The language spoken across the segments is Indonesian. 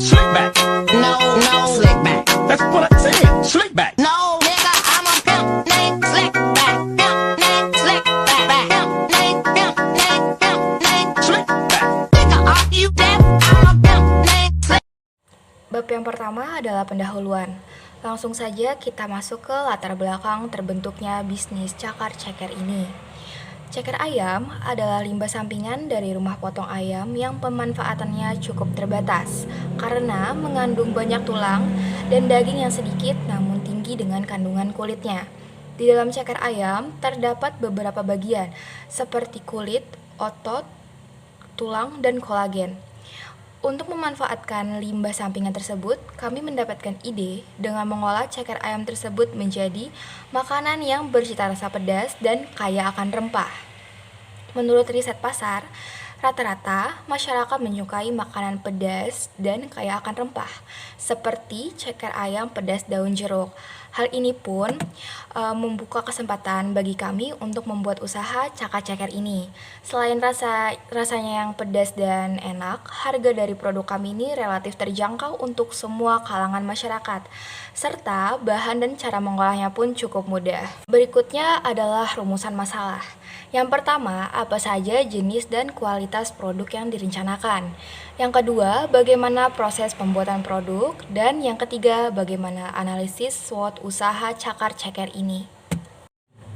Slick back. No, no, slick back. That's what I said. Slick back. No, nigga, I'm a pimp named Slick Back. Pimp named Slick Back. Pimp named, pimp named, pimp named Slick back. Nigga, are you deaf? I'm a pimp named Slick. Bab yang pertama adalah pendahuluan. Langsung saja kita masuk ke latar belakang terbentuknya bisnis cakar ceker ini. Ceker ayam adalah limbah sampingan dari rumah potong ayam yang pemanfaatannya cukup terbatas karena mengandung banyak tulang dan daging yang sedikit namun tinggi dengan kandungan kulitnya. Di dalam ceker ayam terdapat beberapa bagian seperti kulit, otot, tulang, dan kolagen. Untuk memanfaatkan limbah sampingan tersebut, kami mendapatkan ide dengan mengolah ceker ayam tersebut menjadi makanan yang bercita rasa pedas dan kaya akan rempah. Menurut riset pasar, rata-rata masyarakat menyukai makanan pedas dan kaya akan rempah, seperti ceker ayam pedas daun jeruk. Hal ini pun membuka kesempatan bagi kami untuk membuat usaha cakar ceker ini. Selain rasanya yang pedas dan enak, harga dari produk kami ini relatif terjangkau untuk semua kalangan masyarakat, serta bahan dan cara mengolahnya pun cukup mudah. Berikutnya adalah rumusan masalah. Yang pertama, apa saja jenis dan kualitas produk yang direncanakan. Yang kedua, bagaimana proses pembuatan produk. Dan yang ketiga, bagaimana analisis SWOT usaha cakar ceker ini.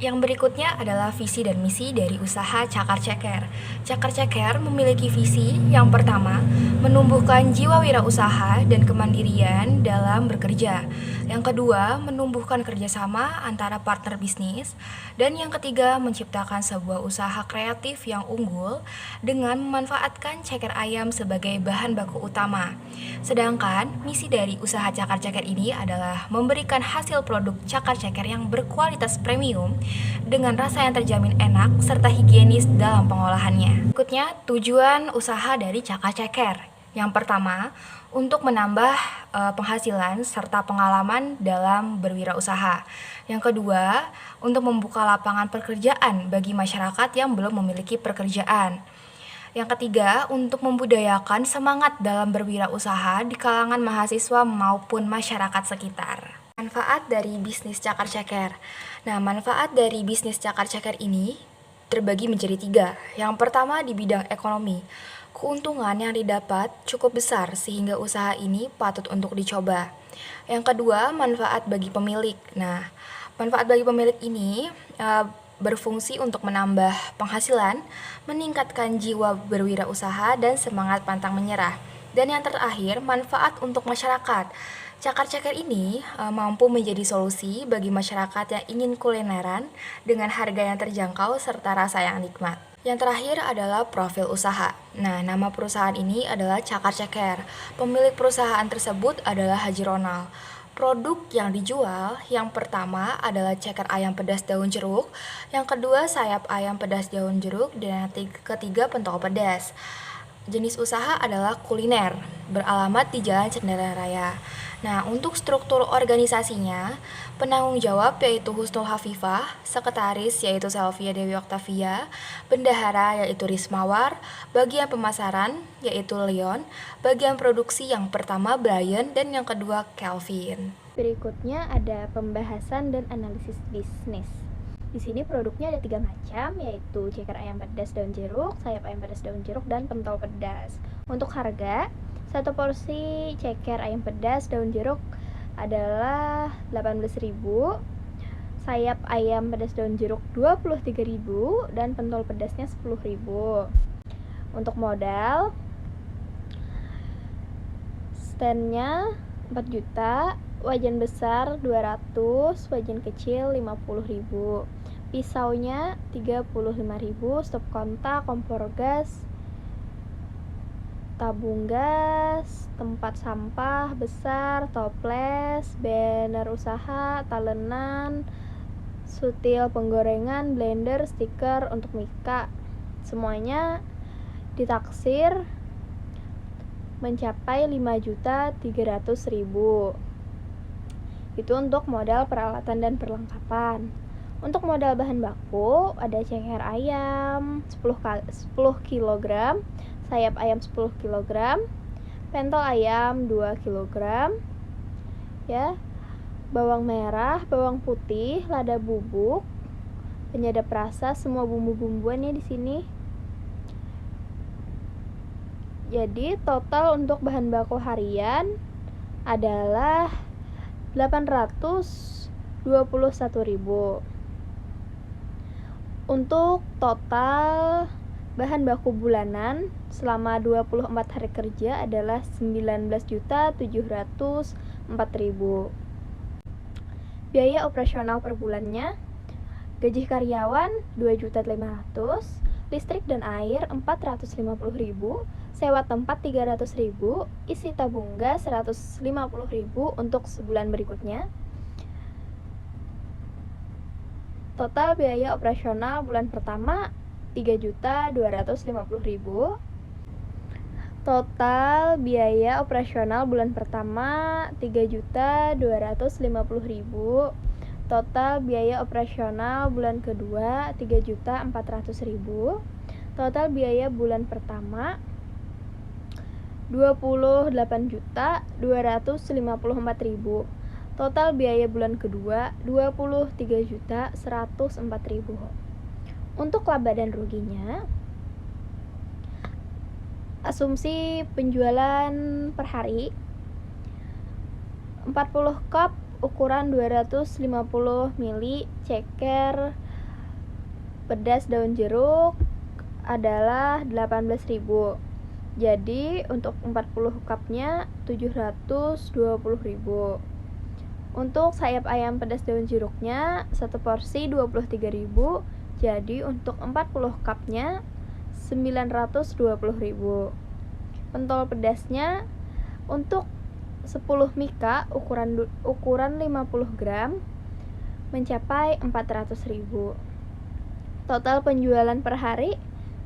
Yang berikutnya adalah visi dan misi dari usaha cakar ceker. Cakar ceker memiliki visi yang pertama, menumbuhkan jiwa wirausaha dan kemandirian dalam bekerja. Yang kedua, menumbuhkan kerjasama antara partner bisnis. Dan yang ketiga, menciptakan sebuah usaha kreatif yang unggul dengan memanfaatkan ceker ayam sebagai bahan baku utama. Sedangkan misi dari usaha cakar ceker ini adalah memberikan hasil produk cakar ceker yang berkualitas premium dengan rasa yang terjamin enak serta higienis dalam pengolahannya. Berikutnya, tujuan usaha dari cakar ceker. Yang pertama, untuk menambah penghasilan serta pengalaman dalam berwirausaha. Yang kedua, untuk membuka lapangan pekerjaan bagi masyarakat yang belum memiliki pekerjaan. Yang ketiga, untuk membudayakan semangat dalam berwirausaha di kalangan mahasiswa maupun masyarakat sekitar. Manfaat dari bisnis cakar ceker. Nah, manfaat dari bisnis cakar ceker ini terbagi menjadi 3. Yang pertama di bidang ekonomi. Keuntungan yang didapat cukup besar sehingga usaha ini patut untuk dicoba. Yang kedua, manfaat bagi pemilik. Nah, manfaat bagi pemilik ini berfungsi untuk menambah penghasilan, meningkatkan jiwa berwirausaha dan semangat pantang menyerah. Dan yang terakhir, manfaat untuk masyarakat. Cakar ceker ini mampu menjadi solusi bagi masyarakat yang ingin kulineran dengan harga yang terjangkau serta rasa yang nikmat. Yang terakhir adalah profil usaha. Nah, nama perusahaan ini adalah Cakar Ceker. Pemilik perusahaan tersebut adalah Haji Ronald. Produk yang dijual, yang pertama adalah ceker ayam pedas daun jeruk, yang kedua sayap ayam pedas daun jeruk, dan yang ketiga pentol pedas. Jenis usaha adalah kuliner, beralamat di Jalan Cenderan Raya. Nah, untuk struktur organisasinya, penanggung jawab yaitu Husnul Hafifah, sekretaris yaitu Selvia Dewi Oktavia, bendahara yaitu Rismawar, bagian pemasaran yaitu Leon, bagian produksi yang pertama Brian dan yang kedua Kelvin. Berikutnya ada pembahasan dan analisis bisnis. Di sini produknya ada 3 macam, yaitu ceker ayam pedas daun jeruk, sayap ayam pedas daun jeruk, dan pentol pedas. Untuk harga, satu porsi ceker ayam pedas daun jeruk adalah 18.000, sayap ayam pedas daun jeruk 23.000, dan pentol pedasnya 10.000. Untuk modal, standnya 4 juta, wajan besar 200, wajan kecil 50.000. Pisaunya 35.000, stop kontak, kompor gas, tabung gas, tempat sampah besar, toples, banner usaha, talenan, sutil penggorengan, blender, stiker untuk mika. Semuanya ditaksir mencapai 5.300.000. Itu untuk modal peralatan dan perlengkapan. Untuk modal bahan baku ada ceker ayam 10 kg, sayap ayam 10 kg, pentol ayam 2 kg, ya, bawang merah, bawang putih, lada bubuk, penyedap rasa, semua bumbu-bumbuan ya di sini. Jadi total untuk bahan baku harian adalah 821.000. Untuk total bahan baku bulanan selama 24 hari kerja adalah 19.704.000. Biaya operasional per bulannya, gaji karyawan 2.500.000, listrik dan air 450.000, sewa tempat 300.000, isi tabung gas 150.000 untuk sebulan berikutnya. Total biaya operasional bulan pertama 3.250.000. Total biaya operasional bulan pertama 3.250.000. Total biaya operasional bulan kedua 3.400.000. Total biaya bulan pertama 28.254.000. Total biaya bulan kedua 23.104.000. Untuk laba dan ruginya, asumsi penjualan per hari 40 cup ukuran 250 ml ceker pedas daun jeruk adalah 18.000. Jadi untuk 40 cupnya 720.000. Untuk sayap ayam pedas daun jeruknya 1 porsi 23.000. Jadi untuk 40 cupnya 920.000. Pentol pedasnya untuk 10 mika ukuran 50 gram mencapai 400.000. Total penjualan per hari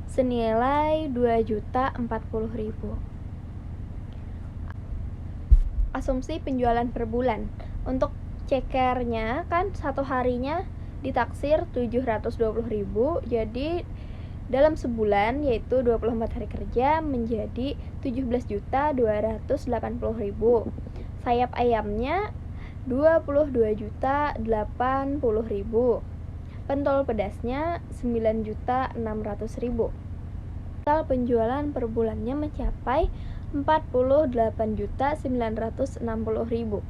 senilai 2.040.000. Asumsi penjualan per bulan. Untuk cekernya kan satu harinya ditaksir 720.000. Jadi dalam sebulan yaitu 24 hari kerja menjadi 17.280.000. Sayap ayamnya 22.080.000. Pentol pedasnya 9.600.000. Total penjualan per bulannya mencapai 48.960.000.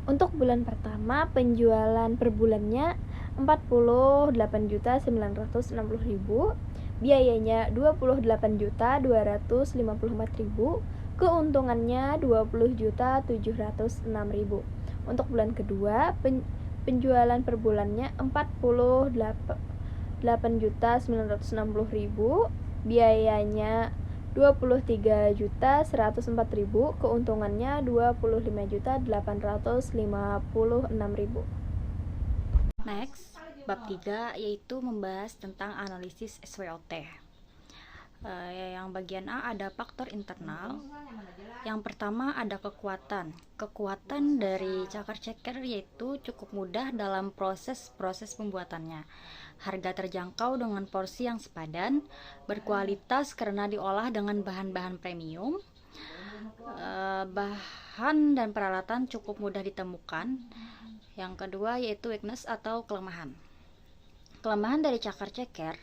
Untuk bulan pertama penjualan per bulannya 48.960.000, biayanya 28.254.000, keuntungannya 20.706.000. Untuk bulan kedua penjualan per bulannya 48.960.000, biayanya 23.104.000, keuntungannya 25.856.000. Next, bab 3 yaitu membahas tentang analisis SWOT. Yang bagian A ada faktor internal. Yang pertama ada kekuatan. Kekuatan dari cakar ceker yaitu cukup mudah dalam proses pembuatannya. Harga terjangkau dengan porsi yang sepadan, berkualitas karena diolah dengan bahan-bahan premium. Bahan dan peralatan cukup mudah ditemukan. Yang kedua yaitu weakness atau kelemahan. Kelemahan dari cakar ceker,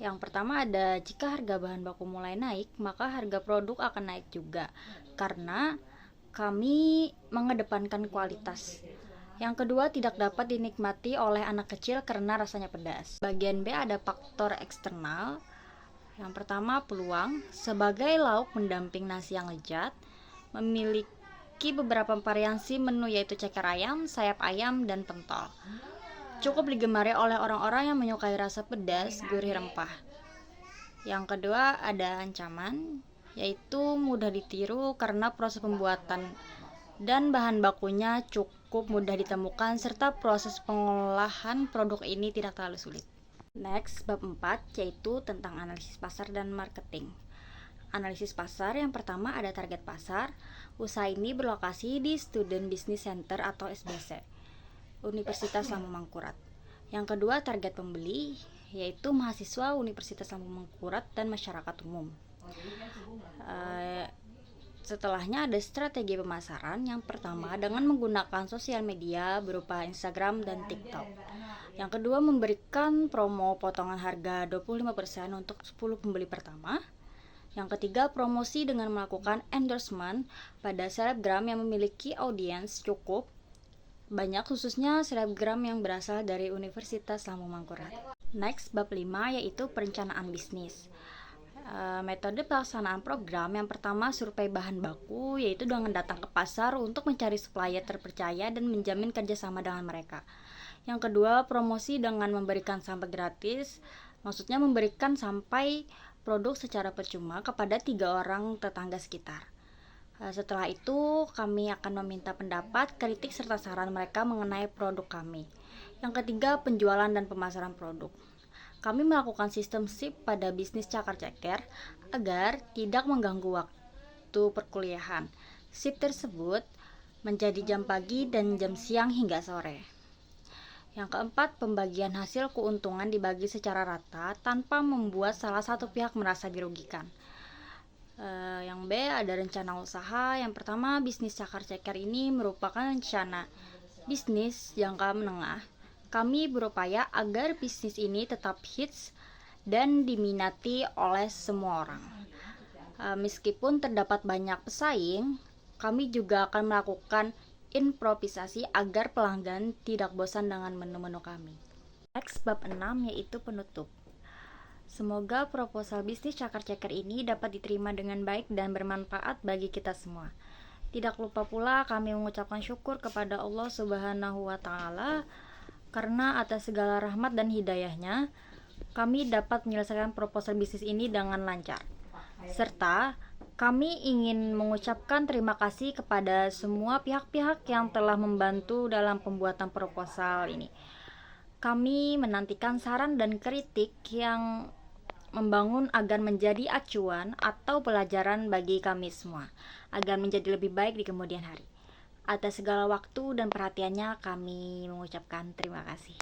yang pertama ada jika harga bahan baku mulai naik, maka harga produk akan naik juga karena kami mengedepankan kualitas. Yang kedua tidak dapat dinikmati oleh anak kecil karena rasanya pedas. Bagian B ada faktor eksternal. Yang pertama peluang, sebagai lauk pendamping nasi yang lezat, memiliki beberapa variasi menu yaitu ceker ayam, sayap ayam, dan pentol. Cukup digemari oleh orang-orang yang menyukai rasa pedas, gurih rempah. Yang kedua ada ancaman, yaitu mudah ditiru karena proses pembuatan dan bahan bakunya cukup mudah ditemukan serta proses pengolahan produk ini tidak terlalu sulit. Next, bab 4 yaitu tentang analisis pasar dan marketing. Analisis pasar yang pertama ada target pasar. Usaha ini berlokasi di Student Business Center atau SBC, Universitas Lambung Mangkurat. Yang kedua target pembeli, yaitu mahasiswa Universitas Lambung Mangkurat dan masyarakat umum. Setelahnya ada strategi pemasaran. Yang pertama dengan menggunakan sosial media berupa Instagram dan TikTok. Yang kedua memberikan promo potongan harga 25% untuk 10 pembeli pertama. Yang ketiga promosi dengan melakukan endorsement pada selebgram yang memiliki audiens cukup banyak, khususnya selebgram yang berasal dari Universitas Lambung Mangkurat. Next, bab 5 yaitu perencanaan bisnis. Metode pelaksanaan program yang pertama survei bahan baku, yaitu dengan datang ke pasar untuk mencari supplier terpercaya dan menjamin kerjasama dengan mereka. Yang kedua promosi dengan memberikan sampai gratis, maksudnya memberikan sampai produk secara percuma kepada 3 orang tetangga sekitar. Setelah itu kami akan meminta pendapat, kritik serta saran mereka mengenai produk kami. Yang ketiga penjualan dan pemasaran produk. Kami melakukan sistem shift pada bisnis cakar-ceker agar tidak mengganggu waktu perkuliahan. Shift tersebut menjadi jam pagi dan jam siang hingga sore. Yang keempat, pembagian hasil keuntungan dibagi secara rata tanpa membuat salah satu pihak merasa dirugikan. Yang B, ada rencana usaha. Yang pertama, bisnis cakar-ceker ini merupakan rencana bisnis jangka menengah. Kami berupaya agar bisnis ini tetap hits dan diminati oleh semua orang. Meskipun terdapat banyak pesaing, kami juga akan melakukan improvisasi agar pelanggan tidak bosan dengan menu-menu kami. Next, bab 6 yaitu penutup. Semoga proposal bisnis cakar-ceker ini dapat diterima dengan baik dan bermanfaat bagi kita semua. Tidak lupa pula kami mengucapkan syukur kepada Allah Subhanahu wa Ta'ala, karena atas segala rahmat dan hidayahnya kami dapat menyelesaikan proposal bisnis ini dengan lancar. Serta kami ingin mengucapkan terima kasih kepada semua pihak-pihak yang telah membantu dalam pembuatan proposal ini. Kami menantikan saran dan kritik yang membangun agar menjadi acuan atau pelajaran bagi kami semua, agar menjadi lebih baik di kemudian hari. Atas segala waktu dan perhatiannya kami mengucapkan terima kasih.